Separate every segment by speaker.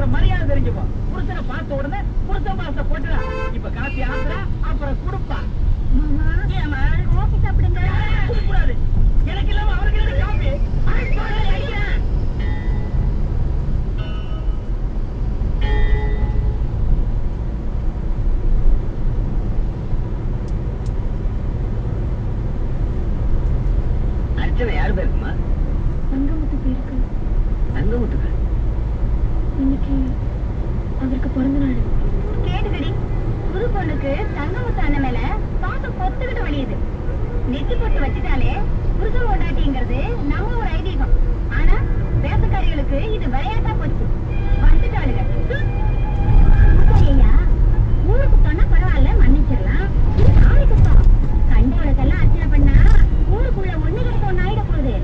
Speaker 1: அப்புறம் மரியாதை தெரிஞ்சுப்போம். புருஷனை பார்த்த உடனே புருஷன் பாசத்தை போட்டுடா. இப்ப காப்பி ஆசுறா, அப்புறம் குடுப்பா. காஃபி சாப்பிடுங்க. கூடாது, எனக்கு இல்லாம அவருக்கு என்ன காப்பி? அடிக்கிறேன். அர்ச்சனை யாரு பேருக்குமா?
Speaker 2: தங்கமுத்து பேருக்கு.
Speaker 1: தங்கமுத்துக்கு
Speaker 2: இன்னைக்கு அவருக்கு பிறந்த நாள்.
Speaker 3: கேட்டுக்கடி, புது பொண்ணுக்கு தங்கமுத்து அண்ணன் மேல பாசம் பொத்துக்கிட்டு வழியுது. நெத்தி போட்டு வச்சுட்டாலே புருஷன் கொண்டாட்டிங்கிறது நம்ம ஒரு ஐதீகம். ஆனா வேசக்காரிகளுக்கு இது விளையாட்டா போச்சு. வந்துட்டாளுங்க. ஐயா, ஊருக்கு சொன்னா பரவாயில்ல, மன்னிச்சிடலாம். நாளைக்குப்பா கண்டவளுக்கெல்லாம் அர்ச்சனை பண்ணா ஊருக்குள்ள ஒண்ணு கிடைக்க ஒண்ணு ஆயிட போகுது.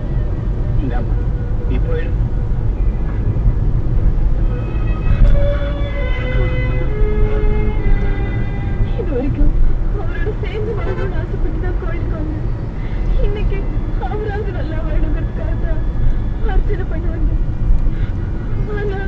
Speaker 1: இப்போ
Speaker 2: இது வரைக்கும் அவரோட சேர்ந்து வாழணும்னு ஆசைப்பட்டுதான் கோயிலுக்கு வந்தேன். இன்னைக்கு அவராவது நல்லா வாழணுங்கிறதுக்காக தான் அர்ச்சனை பண்ண வந்தேன். ஆனா